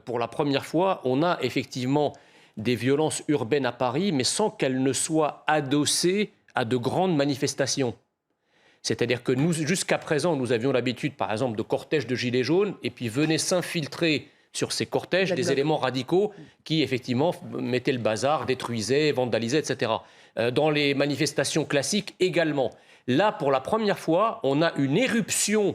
Pour la première fois, on a effectivement des violences urbaines à Paris, mais sans qu'elles ne soient adossées à de grandes manifestations. C'est-à-dire que nous, jusqu'à présent, nous avions l'habitude, par exemple, de cortèges de gilets jaunes, et puis venaient s'infiltrer sur ces cortèges des éléments radicaux qui, effectivement, mettaient le bazar, détruisaient, vandalisaient, etc. Dans les manifestations classiques également. Là, pour la première fois, on a une éruption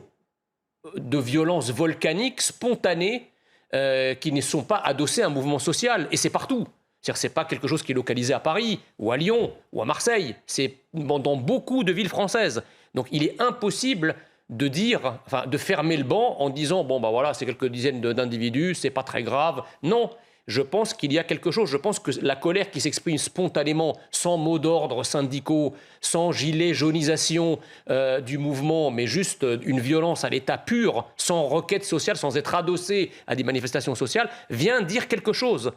de violences volcaniques spontanées qui ne sont pas adossées à un mouvement social. Et c'est partout. C'est-à-dire, ce n'est pas quelque chose qui est localisé à Paris, ou à Lyon, ou à Marseille. C'est dans beaucoup de villes françaises. Donc, il est impossible de dire, enfin, de fermer le banc en disant, bon, ben voilà, c'est quelques dizaines d'individus, c'est pas très grave. Non, je pense qu'il y a quelque chose. Je pense que la colère qui s'exprime spontanément, sans mots d'ordre syndicaux, sans gilet jaunisation du mouvement, mais juste une violence à l'état pur, sans requête sociale, sans être adossée à des manifestations sociales, vient dire quelque chose.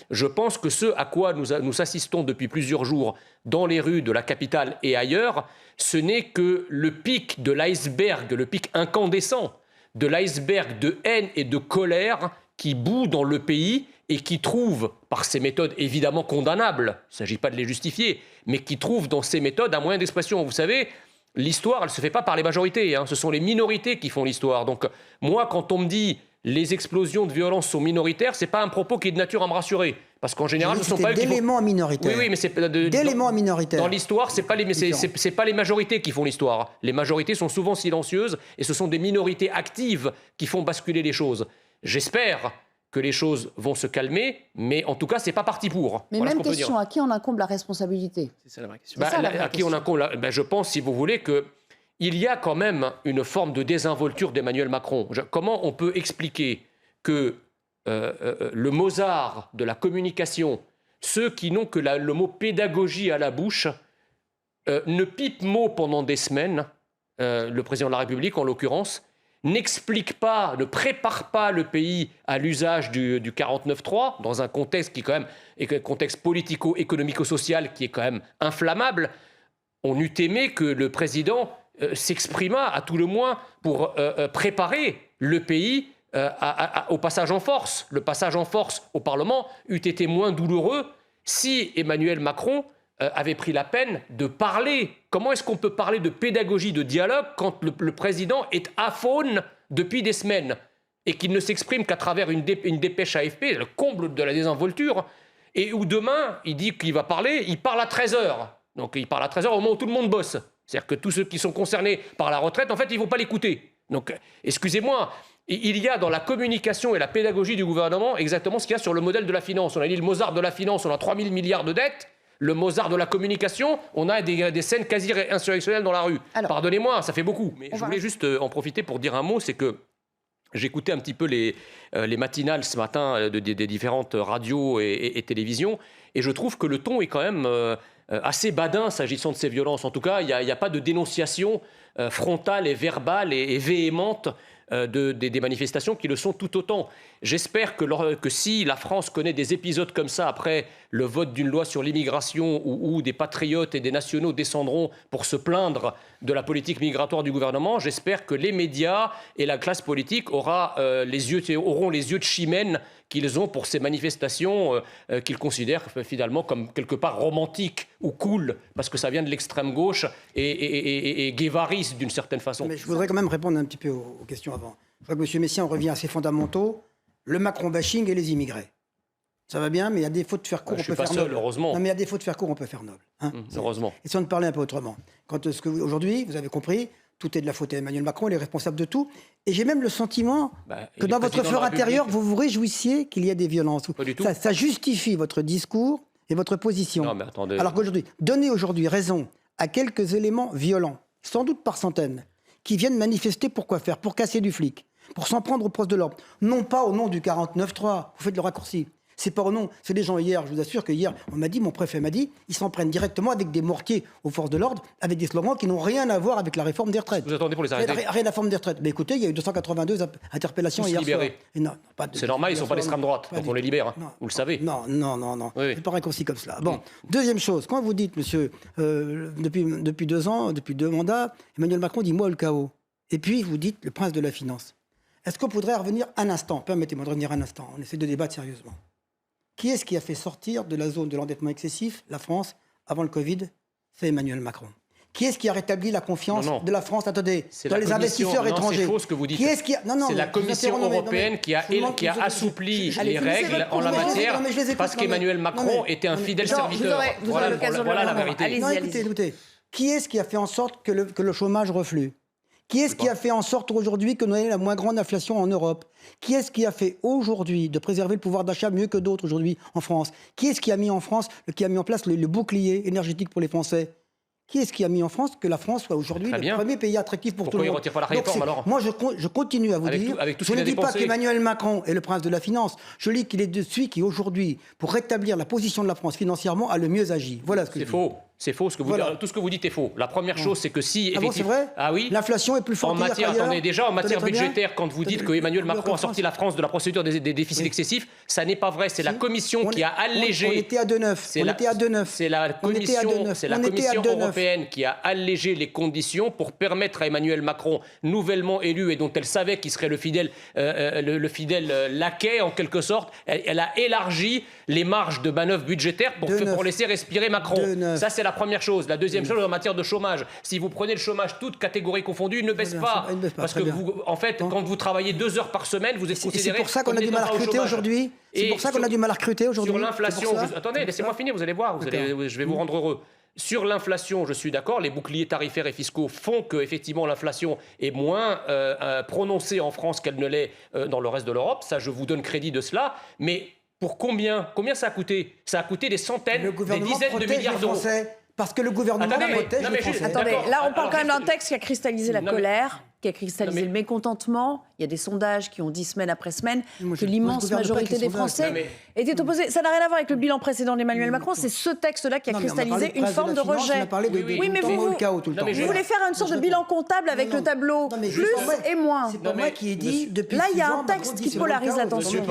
Je pense que ce à quoi nous assistons depuis plusieurs jours dans les rues de la capitale et ailleurs, ce n'est que le pic de l'iceberg, le pic incandescent de l'iceberg de haine et de colère qui bout dans le pays et qui trouve, par ces méthodes évidemment condamnables, il ne s'agit pas de les justifier, mais qui trouve dans ces méthodes un moyen d'expression. Vous savez, l'histoire, elle ne se fait pas par les majorités, ce sont les minorités qui font l'histoire. Donc moi, quand on me dit les explosions de violence sont minoritaires, ce n'est pas un propos qui est de nature à me rassurer. Parce qu'en général, ce ne sont pas eux qui font... d'éléments minoritaires. Oui, mais c'est d'éléments minoritaires. Dans l'histoire, ce n'est pas les majorités qui font l'histoire. Les majorités sont souvent silencieuses et ce sont des minorités actives qui font basculer les choses. J'espère que les choses vont se calmer, mais en tout cas, ce n'est pas parti pour. Mais voilà même question, à qui on incombe la responsabilité? C'est ça la vraie question. À qui on incombe je pense, si vous voulez, qu'il y a quand même une forme de désinvolture d'Emmanuel Macron. Comment on peut expliquer que le Mozart de la communication, ceux qui n'ont que le mot pédagogie à la bouche, ne pipent mot pendant des semaines, le président de la République en l'occurrence, n'explique pas, ne prépare pas le pays à l'usage du 49.3, dans un contexte qui quand même est un contexte politico-économico-social qui est quand même inflammable. On eût aimé que le président s'exprimât à tout le moins pour préparer le pays au passage en force. Le passage en force au Parlement eût été moins douloureux si Emmanuel Macron avait pris la peine de parler. Comment est-ce qu'on peut parler de pédagogie, de dialogue, quand le président est aphone depuis des semaines et qu'il ne s'exprime qu'à travers une dépêche AFP, le comble de la désinvolture, et où demain, il dit qu'il va parler, il parle à 13h. Donc il parle à 13h au moment où tout le monde bosse. C'est-à-dire que tous ceux qui sont concernés par la retraite, en fait, ils ne vont pas l'écouter. Donc, excusez-moi, il y a dans la communication et la pédagogie du gouvernement exactement ce qu'il y a sur le modèle de la finance. On a dit le Mozart de la finance, on a 3 000 milliards de dettes. Le Mozart de la communication, on a des scènes quasi insurrectionnelles dans la rue. Alors, pardonnez-moi, ça fait beaucoup. Mais je voulais juste en profiter pour dire un mot, c'est que j'écoutais un petit peu les matinales ce matin des différentes radios et télévisions, et je trouve que le ton est quand même assez badin s'agissant de ces violences. En tout cas, il n'y a pas de dénonciation frontale et verbale et véhémente des manifestations qui le sont tout autant. J'espère que si la France connaît des épisodes comme ça après le vote d'une loi sur l'immigration où des patriotes et des nationaux descendront pour se plaindre de la politique migratoire du gouvernement, j'espère que les médias et la classe politique auront les yeux de chimène qu'ils ont pour ces manifestations qu'ils considèrent finalement comme quelque part romantiques ou cool, parce que ça vient de l'extrême gauche et guévariste d'une certaine façon. Mais je voudrais quand même répondre un petit peu aux questions avant. Je crois que M. Messiaen revient à ses fondamentaux, le Macron-bashing et les immigrés. Ça va bien, mais il y a des défaut de faire court, on peut faire noble. Heureusement. Non, mais il y a des défaut de faire court, on peut faire noble. Heureusement. Et si on de parler un peu autrement. Aujourd'hui, vous avez compris, tout est de la faute à Emmanuel Macron, il est responsable de tout. Et j'ai même le sentiment que dans votre fort intérieur, vous vous réjouissiez qu'il y ait des violences. Pas du tout. Ça justifie votre discours et votre position. Non, mais attendez. Alors qu'aujourd'hui, donnez aujourd'hui raison à quelques éléments violents, sans doute par centaines, qui viennent manifester pour quoi faire? Pour casser du flic, pour s'en prendre aux postes de l'ordre. Non pas au nom du 49.3, vous faites le raccourci. C'est pas au nom, c'est des gens hier, je vous assure que hier, mon préfet m'a dit, ils s'en prennent directement avec des mortiers aux forces de l'ordre, avec des slogans qui n'ont rien à voir avec la réforme des retraites. Vous attendez pour les arrêter? Rien à la réforme des retraites. Mais écoutez, il y a eu 282 interpellations hier soir. C'est normal, ils ne sont pas d'extrême droite, donc on les libère, vous le savez. Non. Oui. C'est pas raccourci comme cela. Bon, deuxième chose, quand vous dites, monsieur, depuis 2 ans, depuis 2 mandats, Emmanuel Macron dit « moi le chaos ». Et puis, vous dites le prince de la finance. Est-ce qu'on pourrait revenir un instant? Permettez-moi de revenir un instant. On essaie de débattre sérieusement. Qui est-ce qui a fait sortir de la zone de l'endettement excessif la France avant le Covid? C'est Emmanuel Macron. Qui est-ce qui a rétabli la confiance de la France, attendez, dans les investisseurs étrangers? C'est faux ce que vous dites. Qui est-ce qui a... C'est la Commission européenne qui a assoupli les règles en la matière parce qu'Emmanuel Macron était un fidèle serviteur. Voilà la vérité. Non, écoutez. Qui est-ce qui a fait en sorte que le chômage reflue? Qui est-ce qui a fait en sorte aujourd'hui que nous ayons la moins grande inflation en Europe? Qui est-ce qui a fait aujourd'hui de préserver le pouvoir d'achat mieux que d'autres aujourd'hui en France? Qui est-ce qui a mis en place le bouclier énergétique pour les Français? Qui est-ce qui a mis en France que la France soit aujourd'hui le premier pays attractif pour tout le monde? Pourquoi il ne retire pas la réforme alors? Moi, je continue à vous dire, je ne dis pas qu'Emmanuel Macron est le prince de la finance, je dis qu'il est de celui qui aujourd'hui, pour rétablir la position de la France financièrement, a le mieux agi. Voilà ce que je dis. C'est faux. C'est faux. Tout ce que vous dites est faux. La première chose, c'est que si... Ah bon, c'est vrai? Ah oui. L'inflation est plus forte qu'ailleurs. Attendez, déjà, en matière budgétaire, quand vous dites que Emmanuel Macron a sorti la France de la procédure des déficits excessifs, ça n'est pas vrai. C'est la Commission qui a allégé... On était à 2,9. C'est la Commission européenne qui a allégé les conditions pour permettre à Emmanuel Macron, nouvellement élu et dont elle savait qu'il serait le fidèle laquais, en quelque sorte, elle a élargi les marges de manœuvre budgétaires pour laisser respirer Macron. Ça, c'est la première chose. La deuxième chose, en matière de chômage, si vous prenez le chômage, toutes catégories confondues, il ne baisse pas. Parce que vous, en fait, quand vous travaillez 2 heures par semaine, vous êtes considéré... C'est pour ça qu'on a du mal à recruter aujourd'hui. C'est pour ça qu'on a du mal à recruter aujourd'hui. Sur l'inflation... Attendez, laissez-moi finir, vous allez voir. Je vais vous rendre heureux. Sur l'inflation, je suis d'accord, les boucliers tarifaires et fiscaux font que effectivement l'inflation est moins prononcée en France qu'elle ne l'est dans le reste de l'Europe. Ça, je vous donne crédit de cela. Mais pour combien ça a coûté? Ça a coûté des centaines, des dizaines de milliards d'euros. Parce que le gouvernement protège les Français. Attendez, là on parle quand même d'un texte qui a cristallisé la colère, qui a cristallisé le mécontentement. Il y a des sondages qui ont dit semaine après semaine que l'immense majorité des Français étaient opposés. Ça n'a rien à voir avec le bilan précédent d'Emmanuel Macron, c'est ce texte-là qui a cristallisé une forme de rejet. Oui, mais vous voulez faire une sorte de bilan comptable avec le tableau plus et moins. C'est pas moi qui ai dit depuis là, il y a un texte qui polarise l'attention.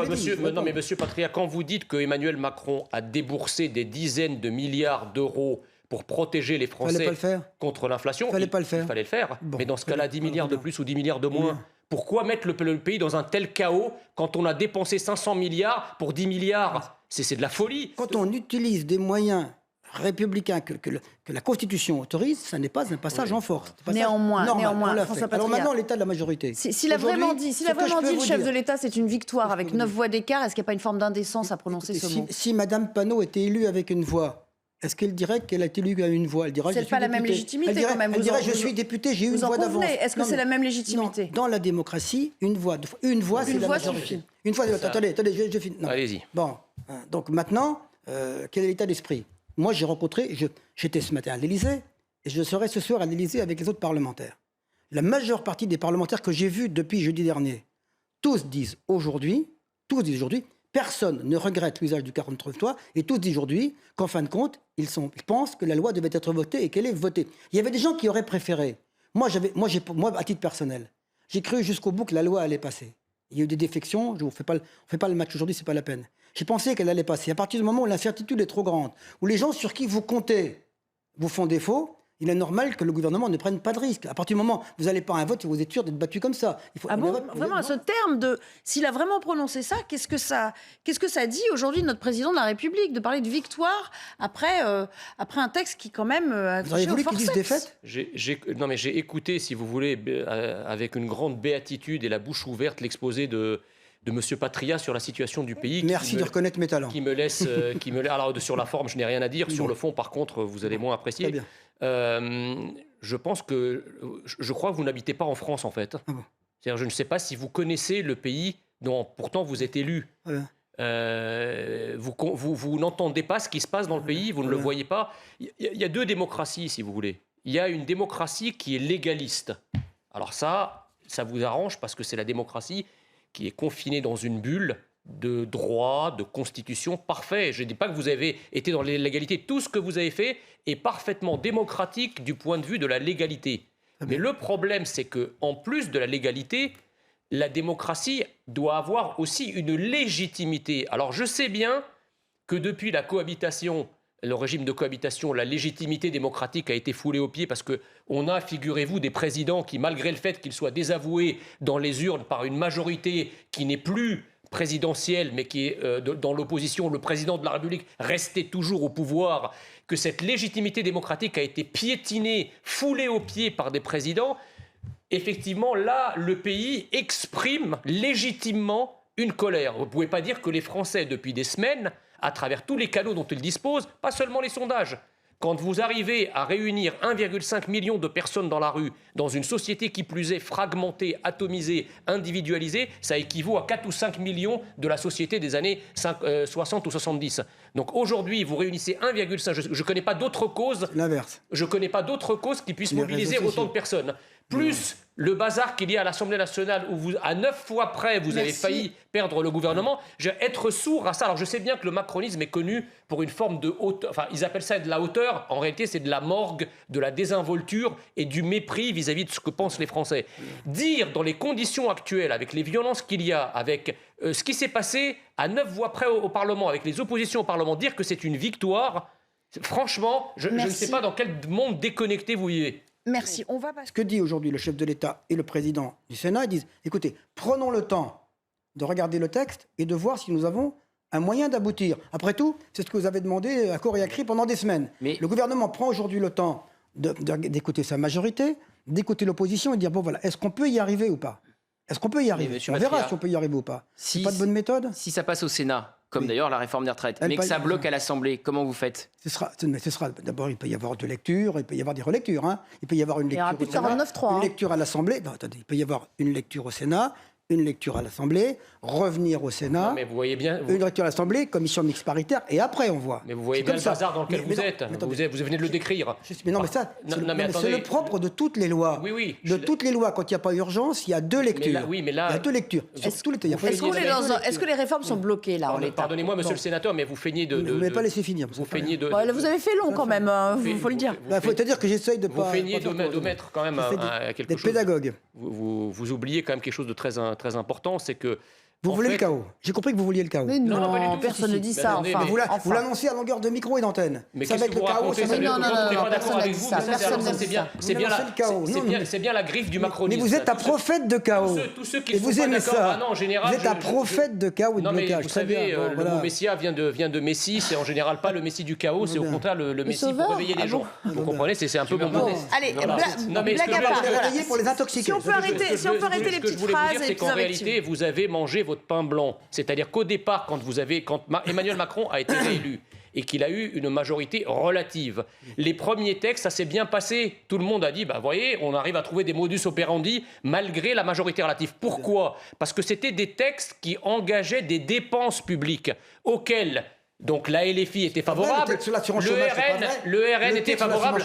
Monsieur Patria, quand vous dites que Emmanuel Macron a déboursé des dizaines de milliards d'euros pour protéger les Français contre l'inflation, il fallait le faire. Bon, mais dans ce cas-là, 10 milliards de plus ou 10 milliards de moins, pourquoi mettre le pays dans un tel chaos quand on a dépensé 500 milliards pour 10 milliards? C'est de la folie. Quand on utilise des moyens républicains que la Constitution autorise, ça n'est pas un passage en force. Néanmoins, François Patria. Alors maintenant, l'état de la majorité. S'il a vraiment dit le chef de l'État, c'est une victoire avec 9 voix d'écart, est-ce qu'il n'y a pas une forme d'indécence à prononcer ce mot? Si Mme Panot était élue avec une voix, est-ce qu'elle dirait qu'elle a été élue à une voix? Elle dirait, c'est pas la même légitimité quand même. Elle dirait, je suis députée, j'ai eu une voix d'avance. Est-ce que c'est la même légitimité? Dans la démocratie, une voix, c'est la majorité. Une voix, attendez, je finis. Allez-y. Bon, donc maintenant, quel est l'état d'esprit? Moi, j'étais ce matin à l'Élysée, et je serai ce soir à l'Élysée avec les autres parlementaires. La majeure partie des parlementaires que j'ai vus depuis jeudi dernier, tous disent aujourd'hui, personne ne regrette l'usage du 49.3 et tous disent aujourd'hui qu'en fin de compte, ils pensent que la loi devait être votée et qu'elle est votée. Il y avait des gens qui auraient préféré. Moi, à titre personnel, j'ai cru jusqu'au bout que la loi allait passer. Il y a eu des défections, on ne fait pas le match aujourd'hui, c'est pas la peine. J'ai pensé qu'elle allait passer. À partir du moment où l'incertitude est trop grande, où les gens sur qui vous comptez vous font défaut, il est normal que le gouvernement ne prenne pas de risque. À partir du moment où vous n'allez pas à un vote, vous êtes sûr d'être battu comme ça. Vraiment, à ce terme de... S'il a vraiment prononcé ça, qu'est-ce que ça dit aujourd'hui notre président de la République de parler de victoire après un texte qui quand même a touché au forceps? Défaite? J'ai écouté, si vous voulez, avec une grande béatitude et la bouche ouverte, l'exposé de M. Patria sur la situation du pays. Merci de reconnaître mes talents. Qui me laisse... Alors, sur la forme, je n'ai rien à dire. Sur le fond, par contre, vous allez moins apprécier. Très bien. Je crois que vous n'habitez pas en France, en fait. Ah bon. C'est-à-dire, je ne sais pas si vous connaissez le pays dont pourtant vous êtes élu. Vous n'entendez pas ce qui se passe dans le pays, vous ne le voyez pas. Il y a 2 démocraties, si vous voulez. Il y a une démocratie qui est légaliste. Alors ça vous arrange parce que c'est la démocratie qui est confinée dans une bulle de droit, de constitution, parfait. Je ne dis pas que vous avez été dans l'illégalité. Tout ce que vous avez fait est parfaitement démocratique du point de vue de la légalité. Mais le problème, c'est qu'en plus de la légalité, la démocratie doit avoir aussi une légitimité. Alors je sais bien que depuis la cohabitation le régime de cohabitation, la légitimité démocratique a été foulée aux pieds parce qu'on a, figurez-vous, des présidents qui, malgré le fait qu'ils soient désavoués dans les urnes par une majorité qui n'est plus présidentielle, mais qui est dans l'opposition, le président de la République restait toujours au pouvoir, que cette légitimité démocratique a été piétinée, foulée aux pieds par des présidents, effectivement, là, le pays exprime légitimement une colère. Vous ne pouvez pas dire que les Français, depuis des semaines, à travers tous les canaux dont ils disposent, pas seulement les sondages, quand vous arrivez à réunir 1,5 million de personnes dans la rue, dans une société qui plus est fragmentée, atomisée, individualisée, ça équivaut à 4 ou 5 millions de la société des années 60 ou 70. Donc aujourd'hui, vous réunissez 1,5... Je ne connais pas d'autres causes... L'inverse. Je ne connais pas d'autres causes qui puissent mobiliser autant de personnes. Plus le bazar qu'il y a à l'Assemblée nationale, où vous, à 9 fois près, vous avez failli perdre le gouvernement. Être sourd à ça. Alors je sais bien que le macronisme est connu pour une forme de hauteur. Enfin, ils appellent ça de la hauteur. En réalité, c'est de la morgue, de la désinvolture et du mépris vis-à-vis de ce que pensent les Français. Dire dans les conditions actuelles, avec les violences qu'il y a, avec ce qui s'est passé à 9 voix près au Parlement, avec les oppositions au Parlement, dire que c'est une victoire, franchement, je ne sais pas dans quel monde déconnecté vous vivez. Merci. Ce que dit aujourd'hui le chef de l'État et le président du Sénat, ils disent, écoutez, prenons le temps de regarder le texte et de voir si nous avons un moyen d'aboutir. Après tout, c'est ce que vous avez demandé à corps et à cri pendant des semaines. Mais le gouvernement prend aujourd'hui le temps d'écouter sa majorité, d'écouter l'opposition et de dire, bon voilà, est-ce qu'on peut y arriver ou pas ? Est-ce qu'on peut y arriver ? On verra si on peut y arriver ou pas. C'est pas de bonne méthode ? Si ça passe au Sénat, comme d'ailleurs la réforme des retraites, mais que ça bloque à l'Assemblée, comment vous faites ? Ce sera d'abord, il peut y avoir deux lectures, il peut y avoir des relectures. Hein. Il peut y avoir une lecture au Sénat, 49.3, une lecture à l'Assemblée. Non, attendez, il peut y avoir une lecture au Sénat, une lecture à l'Assemblée, revenir au Sénat, non, mais vous voyez bien, une lecture à l'Assemblée, commission mixte paritaire, et après on voit. Mais vous voyez bien le bazar dans lequel vous êtes. Vous venez de le décrire. Mais non, mais ça, c'est le propre de toutes les lois. Oui. De toutes les lois, quand il n'y a pas urgence, il y a deux lectures. Il y a deux lectures. Est-ce que les réformes sont bloquées là en l'état ? Pardonnez-moi, monsieur le sénateur, mais vous feignez de... Vous ne m'avez pas laissé finir. Vous avez fait long quand même, il faut le dire. Il faut te dire que j'essaye de pas... Vous feignez de mettre quand même quelque chose... Des pédagogues. Vous oubliez quand même quelque chose de très important, c'est que... Vous voulez le chaos. J'ai compris que vous vouliez le chaos. Mais non, personne ne dit ça. Enfin, vous l'annoncez à longueur de micro et d'antenne. Mais ça va être le chaos. Non, personne n'a dit ça. C'est bien la griffe du macronisme. Mais vous êtes un prophète de chaos. Tous ceux qui et vous aimez ça. En général, vous êtes un prophète de chaos et de blocage. Vous savez, le mot Messia vient de Messie. C'est en général pas le Messie du chaos. C'est au contraire le Messie pour réveiller les gens. Vous comprenez, c'est un peu mon modeste. Allez, blague à part. Pour les intoxiquer. Si on peut arrêter les petites phrases. C'est qu'en réalité, vous avez mangé votre pain blanc. C'est-à-dire qu'au départ, quand Emmanuel Macron a été réélu et qu'il a eu une majorité relative, les premiers textes, ça s'est bien passé. Tout le monde a dit, vous voyez, on arrive à trouver des modus operandi malgré la majorité relative. Pourquoi ? Parce que c'était des textes qui engageaient des dépenses publiques auxquelles... Donc la LFI était favorable, le RN était favorable.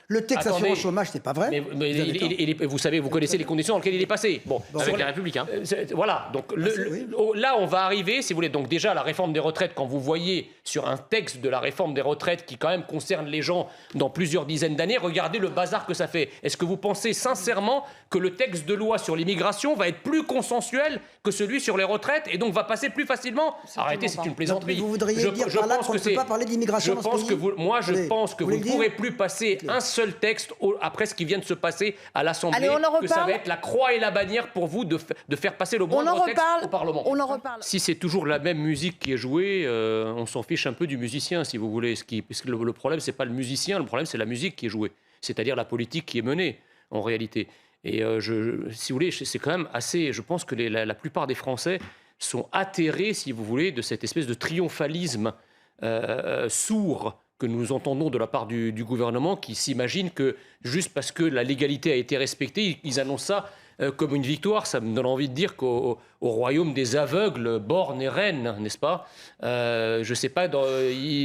Le texte assurance chômage, c'est pas vrai. Mais vous savez, vous connaissez les conditions dans lesquelles il est passé. Bon, avec les Républicains. Voilà. Donc là, on va arriver, si vous voulez. Donc déjà, la réforme des retraites, quand vous voyez sur un texte de la réforme des retraites qui quand même concerne les gens dans plusieurs dizaines d'années, regardez le bazar que ça fait. Est-ce que vous pensez sincèrement que le texte de loi sur l'immigration va être plus consensuel que celui sur les retraites et donc va passer plus facilement ? Arrêtez, c'est une plaisanterie. Vous voudriez dire par là qu'on ne peut pas parler d'immigration dans ce pays ? Je pense que vous ne pourrez plus passer un seul texte après ce qui vient de se passer à l'Assemblée, que ça va être la croix et la bannière pour vous de faire passer le moindre texte au Parlement. On en reparle. Si c'est toujours la même musique qui est jouée, on s'en fiche un peu du musicien, si vous voulez. Parce que le problème, c'est pas le musicien, le problème, c'est la musique qui est jouée. C'est-à-dire la politique qui est menée, en réalité. Et si vous voulez, c'est quand même assez... Je pense que la plupart des Français sont atterrés, si vous voulez, de cette espèce de triomphalisme sourd que nous entendons de la part du gouvernement, qui s'imagine que juste parce que la légalité a été respectée, ils annoncent ça comme une victoire. Ça me donne envie de dire qu'au royaume des aveugles, bornes et reines, n'est-ce pas ? Je ne sais pas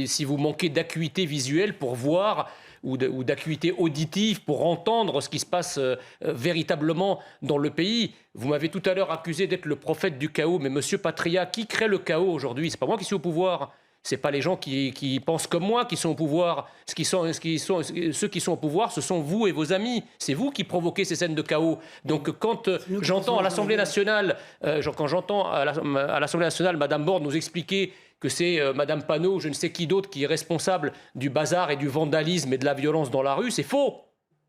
si vous manquez d'acuité visuelle pour voir ou d'acuité auditive pour entendre ce qui se passe véritablement dans le pays. Vous m'avez tout à l'heure accusé d'être le prophète du chaos, mais Monsieur Patria, qui crée le chaos aujourd'hui ? C'est pas moi qui suis au pouvoir. C'est pas les gens qui pensent comme moi qui sont au pouvoir. Ceux qui sont au pouvoir, ce sont vous et vos amis. C'est vous qui provoquez ces scènes de chaos. Donc quand j'entends à l'Assemblée nationale, Madame Borne nous expliquer que c'est Madame Panot, je ne sais qui d'autre, qui est responsable du bazar et du vandalisme et de la violence dans la rue, c'est faux.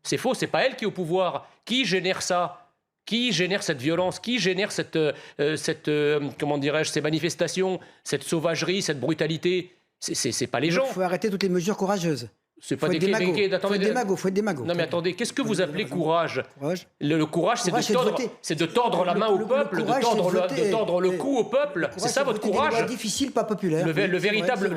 C'est faux, c'est pas elle qui est au pouvoir. Qui génère ça ? Qui génère cette violence? Qui génère comment dirais-je, ces manifestations, cette sauvagerie, cette brutalité? C'est pas les gens. Il faut arrêter toutes les mesures courageuses. C'est pas des démagos. Faut être démago. Non mais attendez, qu'est-ce que vous appelez courage? Le courage, c'est de tordre la main au peuple, de tordre le cou au peuple. C'est ça votre courage? C'est difficile, pas populaire. Le véritable.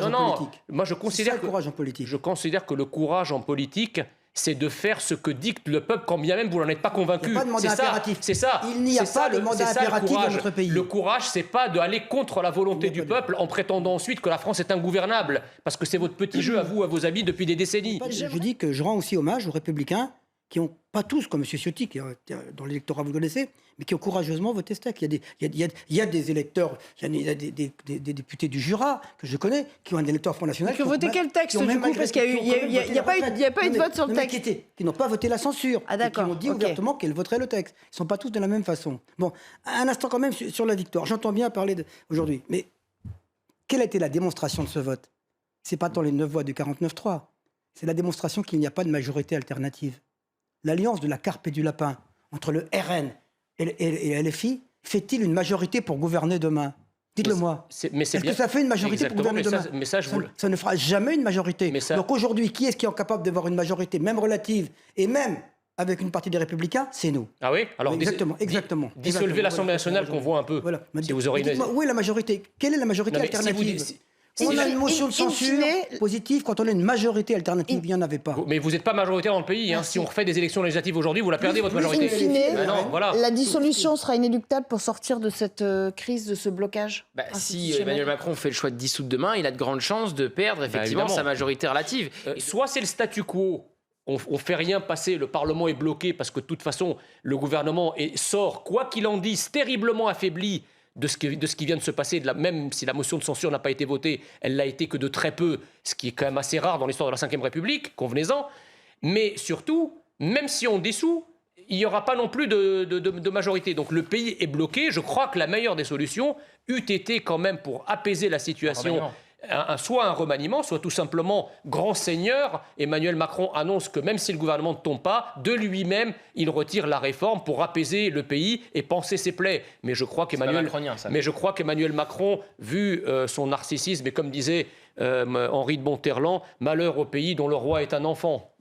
Non. Moi, je considère que le courage en politique, c'est de faire ce que dicte le peuple, quand bien même vous n'en êtes pas convaincu. Il n'y a pas de mandat impératif. C'est ça. Il n'y a pas de mandat impératif dans notre pays. Le courage, c'est pas d'aller contre la volonté du peuple en prétendant ensuite que la France est ingouvernable, parce que c'est votre petit jeu à vous, à vos amis, depuis des décennies. Je dis que je rends aussi hommage aux Républicains qui n'ont pas tous, comme M. Ciotti, qui dans l'électorat, vous le connaissez, mais qui ont courageusement voté ce texte. Il y a des électeurs, il y a des députés du Jura, que je connais, qui ont un électeur Front National. Qui ont voté quel texte, du coup? Parce qu'il n'y a pas eu de vote sur le texte. Qui n'ont pas voté la censure. Ah, d'accord. Qui ont dit ouvertement qu'ils voteraient le texte. Ils ne sont pas tous de la même façon. Bon, un instant quand même sur la victoire. J'entends bien parler aujourd'hui. Mais quelle a été la démonstration de ce vote? Ce n'est pas tant les 9 voix du 49-3. C'est la démonstration qu'il n'y a pas de majorité alternative. L'alliance de la carpe et du lapin entre le RN et LFI fait-il une majorité pour gouverner demain? Dites-le-moi. Est-ce que ça fait une majorité pour gouverner demain? Ça ne fera jamais une majorité. Donc aujourd'hui, qui est-ce qui est incapable d'avoir une majorité, même relative, et même avec une partie des Républicains? C'est nous. Ah oui? Alors exactement. Dissolvez l'Assemblée nationale qu'on voit un peu. Voilà. Si vous aurez une... Où est la majorité? Quelle est la majorité alternative? On a une motion de censure positive quand on a une majorité alternative. Il n'y en avait pas. Mais vous n'êtes pas majoritaire dans le pays. Si on refait des élections législatives aujourd'hui, vous la perdez, votre majorité. La dissolution sera inéluctable pour sortir de cette crise, de ce blocage. Si Emmanuel Macron fait le choix de dissoudre demain, il a de grandes chances de perdre effectivement sa majorité relative. Soit c'est le statu quo. On ne fait rien passer, le Parlement est bloqué parce que de toute façon, le gouvernement sort, quoi qu'il en dise, terriblement affaibli de ce qui vient de se passer, même si la motion de censure n'a pas été votée, elle l'a été que de très peu, ce qui est quand même assez rare dans l'histoire de la Ve République, convenez-en. Mais surtout, même si on dissout, il n'y aura pas non plus de majorité. Donc le pays est bloqué. Je crois que la meilleure des solutions eût été quand même, pour apaiser la situation, soit un remaniement, soit tout simplement grand seigneur. Emmanuel Macron annonce que même si le gouvernement ne tombe pas, de lui-même, il retire la réforme pour apaiser le pays et panser ses plaies. Mais je crois qu'Emmanuel Macron, vu son narcissisme, et comme disait Henri de Monterland, malheur au pays dont le roi est un enfant.